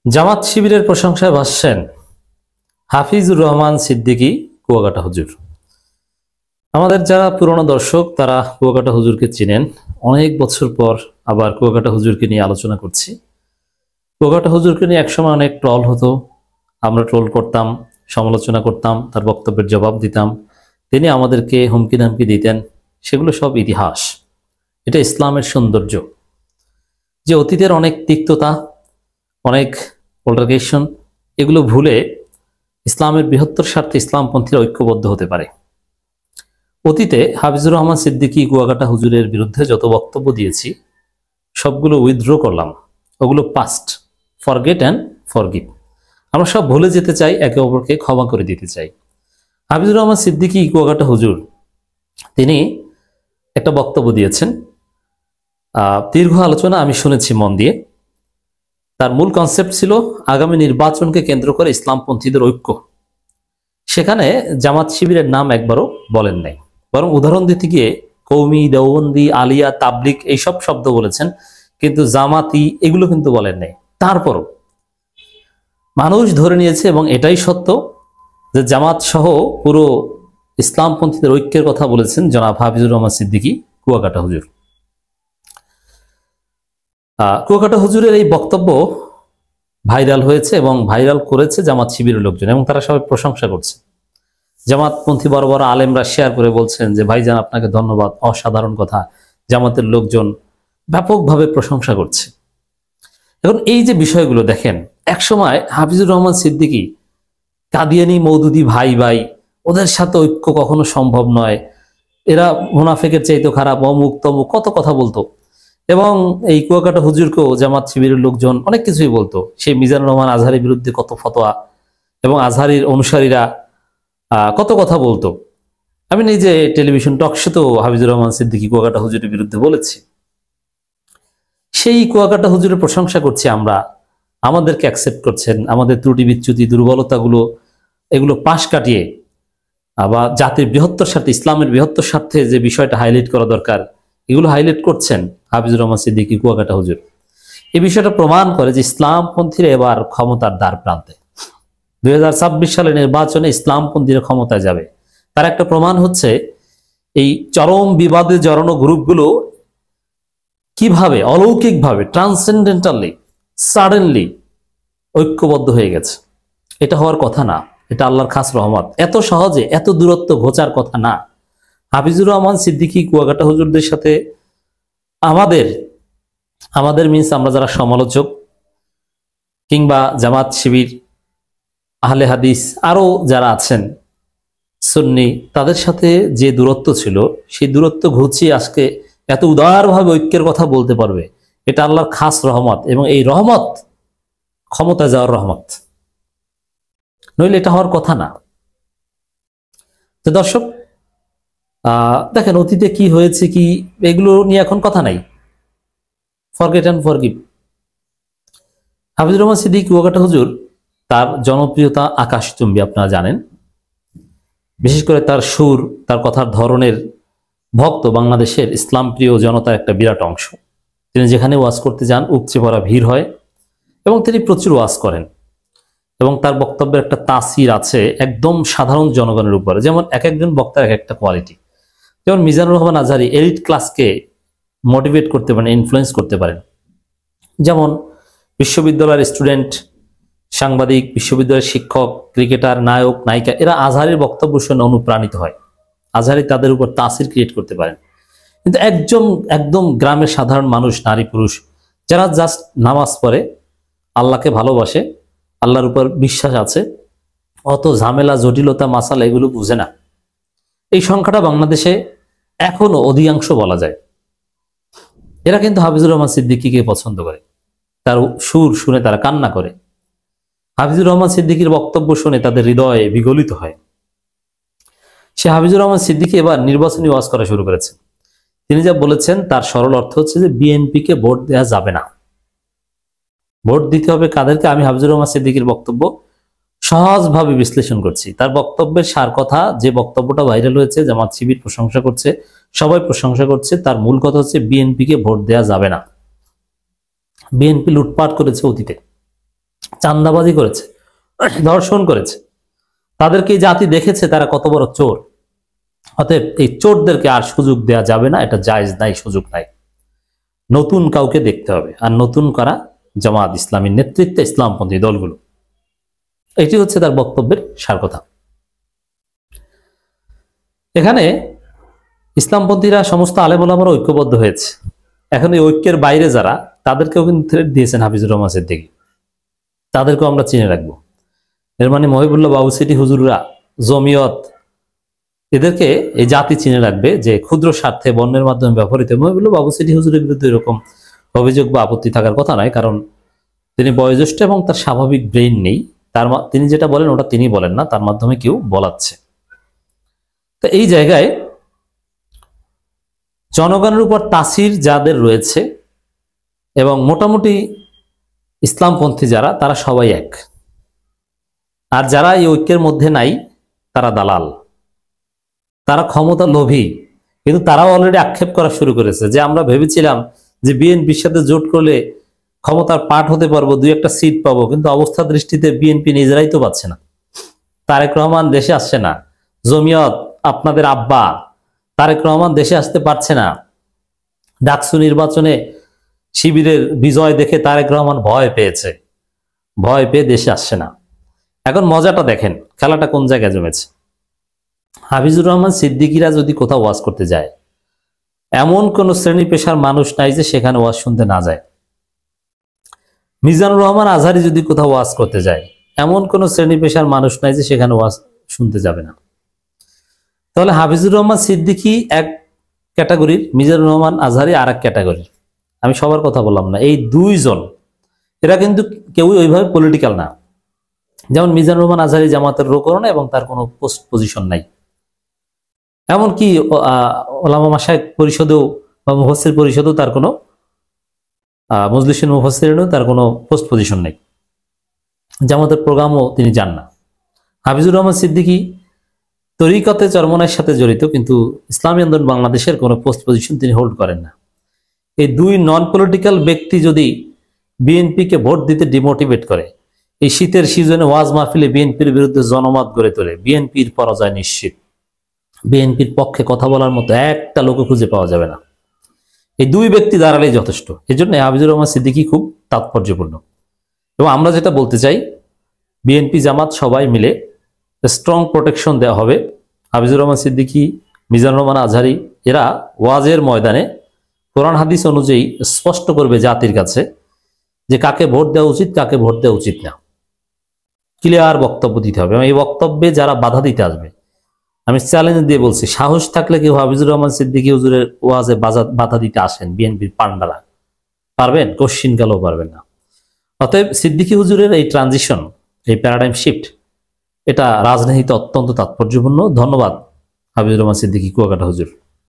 জামাত শিবিরের প্রশংসায় ভাসছেন হাফিজুর রহমান সিদ্দিকী কুয়াকাটা হুজুর। আমাদের যারা পুরনো দর্শক তারা কুয়াকাটা হুজুরকে চিনেন। অনেক বছর পর আবার কুয়াকাটা হুজুরকে নিয়ে আলোচনা করছি। কুয়াকাটা হুজুরকে নিয়ে একসময় অনেক ট্রল হতো, আমরা ট্রোল করতাম, সমালোচনা করতাম, তার বক্তব্যের জবাব দিতাম, তিনি আমাদেরকে হুমকি ধামকি দিতেন। সেগুলো সব ইতিহাস। এটা ইসলামের সৌন্দর্য যে অতীতের অনেক তিক্ততা, অনেক পোলারাইজেশন, এগুলো ভুলে ইসলামের বৃহত্তর স্বার্থে ইসলামপন্থীরা ঐক্যবদ্ধ হতে পারে। অতীতে হাফিজুর রহমান সিদ্দিকী কুয়াকাটা হুজুরের বিরুদ্ধে যত বক্তব্য দিয়েছি সবগুলো উইথড্র করলাম। ওগুলো পাস্ট, ফরগেট অ্যান্ড ফরগিভ। আমরা সব ভুলে যেতে চাই, একে অপরকে ক্ষমা করে দিতে চাই। হাফিজুর রহমান সিদ্দিকী কুয়াকাটা হুজুর তিনি একটা বক্তব্য দিয়েছেন, দীর্ঘ আলোচনা আমি শুনেছি মন দিয়ে। তার মূল কনসেপ্ট ছিল আগামী নির্বাচনকে কেন্দ্র করে ইসলামপন্থীদের ঐক্য। সেখানে জামাত শিবিরের নাম একবারও বলেন নাই, বরং উদাহরণ দিতে গিয়ে কৌমি, দেওবন্দি, আলিয়া, তাবলিগ এইসব শব্দ বলেছেন, কিন্তু জামাতি এগুলো কিন্তু বলেন নাই। তারপরও মানুষ ধরে নিয়েছে, এবং এটাই সত্য, যে জামাত সহ পুরো ইসলামপন্থীদের ঐক্যের কথা বলেছেন জনাব হাফিজুর রহমান সিদ্দিকী কুয়াকাটা হুজুর। কুয়াকাটা হুজুরের এই বক্তব্য ভাইরাল হয়েছে এবং ভাইরাল করেছে জামাত শিবিরের লোকজন, এবং তারা সবাই প্রশংসা করছে। জামাতপন্থী বড় বড় আলেমরা শেয়ার করে বলছেন যে ভাইজান আপনাকে ধন্যবাদ, অসাধারণ কথা। জামাতের লোকজন ব্যাপকভাবে প্রশংসা করছে। এখন এই যে বিষয়গুলো দেখেন, একসময় হাফিজুর রহমান সিদ্দিকী কাদিয়ানী মওদুদি ভাই ভাই, ওদের সাথে ঐক্য কখনো সম্ভব নয়, এরা মুনাফেকের চাইতে খারাপ, অমুক তমুক কত কথা বলতো। এবং এই কুয়াকাটা হুজুরকেও জামাত শিবিরের লোকজন অনেক কিছুই বলতো। সেই মিজানুর রহমান আজহারির বিরুদ্ধে কত ফতোয়া, এবং আজহারির অনুসারীরা কত কথা বলতো। আমি নিজে টেলিভিশন টকশোতেও হাফিজুর রহমান সিদ্দিকী কুয়াকাটা হুজুরের বিরুদ্ধে বলেছি। সেই কুয়াকাটা হুজুরের প্রশংসা করছি আমরা, আমাদেরকে অ্যাকসেপ্ট করছেন, আমাদের ত্রুটি বিচ্যুতি দুর্বলতাগুলো এগুলো পাশ কাটিয়ে আবার জাতির বৃহত্তর স্বার্থে, ইসলামের বৃহত্তর স্বার্থে যে বিষয়টা হাইলাইট করা দরকার এগুলো হাইলাইট করছেন হাফিজুর রহমান সিদ্দিকী কুয়াকাটা হুজুর। এই বিষয়টা প্রমাণ করে যে ইসলামপন্থীরা এবার ক্ষমতার দ্বার প্রান্তে। 2026 সালের নির্বাচনে ইসলামপন্থীরা ক্ষমতায় যাবে। তার একটা প্রমাণ হচ্ছে এই চরম বিবাদে জড়ানো গ্রুপগুলো কিভাবে অলৌকিকভাবে, ট্রান্সেন্ডেন্টালি, সাডেনলি ঐক্যবদ্ধ হয়ে গেছে। এটা হওয়ার কথা না, এটা আল্লাহর খাস রহমত। এত সহজে এত দূরত্ব ঘোচার কথা না। হাফিজুর রহমান সিদ্দিকী কুয়াকাটা হুজুরদের সাথে আমাদের মিন্স আমরা যারা সমালোচক কিংবা জামাত শিবির, আহলে হাদিস, আরো যারা আছেন সুন্নি, তাদের সাথে যে দূরত্ব ছিল সেই দূরত্ব ঘুচিয়ে আজকে এত উদারভাবে ঐক্যের কথা বলতে পারবে, এটা আল্লাহর খাস রহমত। এবং এই রহমত ক্ষমতা যাওয়ার রহমত, নইলে এটা হওয়ার কথা না। তো দর্শক দেখেন অতীতে কি হয়েছে, কি এগুলো নিয়ে এখন কথা নাই, forget and forgive. Hafizur Rahman Siddiqui Kuakata হুজুর, তার জনপ্রিয়তা আকাশচুম্বী, আপনারা জানেন। বিশেষ করে তার সুর, তার কথার ধরনের ভক্ত বাংলাদেশের ইসলাম প্রিয় জনতার একটা বিরাট অংশ। তিনি যেখানে ওয়াজ করতে যান উপচে পড়া ভিড় হয়, এবং তিনি প্রচুর ওয়াজ করেন, এবং তার বক্তব্যের একটা তাসির আছে একদম সাধারণ জনগণের উপরে। যেমন এক একজন বক্তার এক একটা কোয়ালিটি। যেমন মিজানুর রহমান আজহারি এলিট ক্লাসকে মোটিভেট করতে পারেন, ইনফ্লুয়েন্স করতে পারেন। যেমন বিশ্ববিদ্যালয়ের স্টুডেন্ট, সাংবাদিক, বিশ্ববিদ্যালয়ের শিক্ষক, ক্রিকেটার, নায়ক, নায়িকা, এরা আজহারির বক্তব্য শুনে অনুপ্রাণিত হয়। আজহারি তাদের উপর তাসির ক্রিয়েট করতে পারেন। কিন্তু একদম গ্রামের সাধারণ মানুষ, নারী পুরুষ, যারা জাস্ট নামাজ পড়ে, আল্লাহকে ভালোবাসে, আল্লাহর উপর বিশ্বাস আছে, অত ঝামেলা, জটিলতা, মাসালা এগুলো বুঝে না। এই সংখ্যাটা বাংলাদেশে এখনো অধিকাংশ বলা যায়। এরা কিন্তু হাফিজুর রহমান সিদ্দিকীকে পছন্দ করে, তার সুর শুনে তারা কান্না করে, হাফিজুর রহমান সিদ্দিকীর বক্তব্য শুনে তাদের হৃদয়ে বিগলিত হয়। সে হাফিজুর রহমান সিদ্দিকী এবার নির্বাচনী ওয়াজ করা শুরু করেছেন। তিনি যা বলেছেন তার সরল অর্থ হচ্ছে যে বিএনপিকে ভোট দেওয়া যাবে না, ভোট দিতে হবে কাদেরকে। আমি হাফিজুর রহমান সিদ্দিকীর বক্তব্য সহজভাবে বিশ্লেষণ করছি। তার বক্তব্যের সার কথা, যে বক্তব্যটা ভাইরাল হয়েছে, জামাত শিবির প্রশংসা করছে, সবাই প্রশংসা করছে, তার মূল কথা হচ্ছে বিএনপিকে ভোট দেওয়া যাবে না। বিএনপি লুটপাট করেছে অতীতে, চাঁদাবাজি করেছে, ধর্ষণ করেছে, তাদেরকে এই জাতি দেখেছে তারা কত বড় চোর। অতএব এই চোরদেরকে আর সুযোগ দেওয়া যাবে না, এটা জায়েজ নাই, সুযোগ নাই। নতুন কাউকে দেখতে হবে, আর নতুন করা জামাত ইসলামীর নেতৃত্বে ইসলামপন্থী দলগুলো। এটি হচ্ছে তার বক্তব্যের সার কথা। এখানে ইসলামপন্থীরা সমস্ত আলেম ওলামারা ঐক্যবদ্ধ হয়েছে। এখন এই ঐক্যের বাইরে যারা, তাদেরকেও কিন্তু থ্রেট দিয়েছেন হাফিজুর রহমান সিদ্দিকী, তাদেরকেও আমরা চিনে রাখবো। এর মানে মহিবুল্লাহ বাবুসিটি হুজুররা, জমিয়ত, এদেরকে এই জাতি চিনে রাখবে যে ক্ষুদ্র স্বার্থে বর্ণের মাধ্যমে ব্যবহৃত। মহিবুল্লাহ বাবুসিটি হুজুরের বিরুদ্ধে এরকম অভিযোগ বা আপত্তি থাকার কথা নয়, কারণ তিনি বয়োজ্যেষ্ঠ এবং তার স্বাভাবিক ব্রেইন নেই। তিনি যেটা বলেন ওটা তিনি বলেন না, তার মাধ্যমে কেউ বলাচ্ছে। তো এই জায়গায় জনগণের উপর তাসির যাদের রয়েছে এবং মোটামুটি ইসলামপন্থী যারা, তারা সবাই এক। আর যারা এই ঐক্যের মধ্যে নাই তারা দালাল, তারা ক্ষমতা লোভী। কিন্তু তারাও অলরেডি আক্ষেপ করা শুরু করেছে যে আমরা ভেবেছিলাম যে বিএনপির সাথে জোট করলে ক্ষমতার পাঠ হতে পারবো, দুই একটা সিট পাবো, কিন্তু অবস্থা দৃষ্টিতে বিএনপি নিজেরাই তো পাচ্ছে না। তারেক রহমান দেশে আসছে না, জমিয়ত আপনাদের আব্বা তারেক রহমান দেশে আসতে পারছে না, ডাকসু নির্বাচনে শিবিরের বিজয় দেখে তারেক রহমান ভয় পেয়েছে, ভয় পেয়ে দেশে আসছে না। এখন মজাটা দেখেন, খেলাটা কোন জায়গায় জমেছে। হাফিজুর রহমান সিদ্দিকীরা যদি কোথাও ওয়াজ করতে যায়, এমন কোন শ্রেণী পেশার মানুষ নাই যে সেখানে ওয়াজ শুনতে না যায়। মিজানুর রহমান আজহারি যদি কোথাও ওয়াজ করতে যায়, এমন কোন শ্রেণী পেশার মানুষ নাই যে সেখানে ওয়াজ শুনতে যাবে না। তাহলে হাফিজুর রহমান সিদ্দিকী এক ক্যাটাগরির, মিজানুর রহমান আজহারি আর এক ক্যাটাগরির। আমি সবার কথা বললাম না, এই দুইজন এরা কিন্তু কেউই ওইভাবে পলিটিক্যাল না। যেমন মিজানুর রহমান আজহারি জামাতের রো করে না এবং তার কোনো পোস্ট পজিশন নাই। এমনকি ওলামা মাশায়েখ পরিষদেও বা মুফাসসির পরিষদেও তার কোনো মজলিসুল মুফাসসিরিনেও তার কোনো পোস্ট পজিশন নেই। জামাতের প্রোগ্রামও তিনি যান না। হাফিজুর রহমান সিদ্দিকী তরিকতে চরমনায়ের সাথে জড়িত, কিন্তু ইসলামী আন্দোলন বাংলাদেশের কোনো পোস্ট পজিশন তিনি হোল্ড করেন না। এই দুই নন পলিটিক্যাল ব্যক্তি যদি বিএনপিকে ভোট দিতে ডিমোটিভেট করে, এই শীতের সিজনে ওয়াজ মাহফিলে বিএনপির বিরুদ্ধে জনমত গড়ে তোলে, বিএনপির পরাজয় নিশ্চিত। বিএনপির পক্ষে কথা বলার মতো একটা লোক খুঁজে পাওয়া যাবে না। এই দুই ব্যক্তি দাঁড়ালেই যথেষ্ট। এই জন্য হাফিজুর রহমান সিদ্দিকী খুব তাৎপর্যপূর্ণ। এবং আমরা যেটা বলতে চাই, বিএনপি জামাত সবাই মিলে স্ট্রং প্রোটেকশন দেওয়া হবে। হাফিজুর রহমান সিদ্দিকী, মিজানুর রহমান আজহারি এরা ওয়াজের ময়দানে কোরআন হাদিস অনুযায়ী স্পষ্ট করবে জাতির কাছে যে কাকে ভোট দেওয়া উচিত, কাকে ভোট দেওয়া উচিত না। ক্লিয়ার বক্তব্য দিতে হবে। এবং এই বক্তব্যে যারা বাধা দিতে আসবে, আমি চ্যালেঞ্জ দিয়ে বলছি, সাহস থাকলে কেউ হাফিজুর রহমান সিদ্দিকী হুজুরের ওয়াজে বাধা দিতে আসেন, বিএনপির পান্ডারা পারবেন? কোশ্চিন গেলেও পারবেন না। অতএব সিদ্দিকী হুজুরের এই ট্রানজিশন, এই প্যারাডাইম শিফট, এটা রাজনীতিতে অত্যন্ত তাৎপর্যপূর্ণ। ধন্যবাদ হাফিজুর রহমান সিদ্দিকী কুয়াকাটা হুজুর।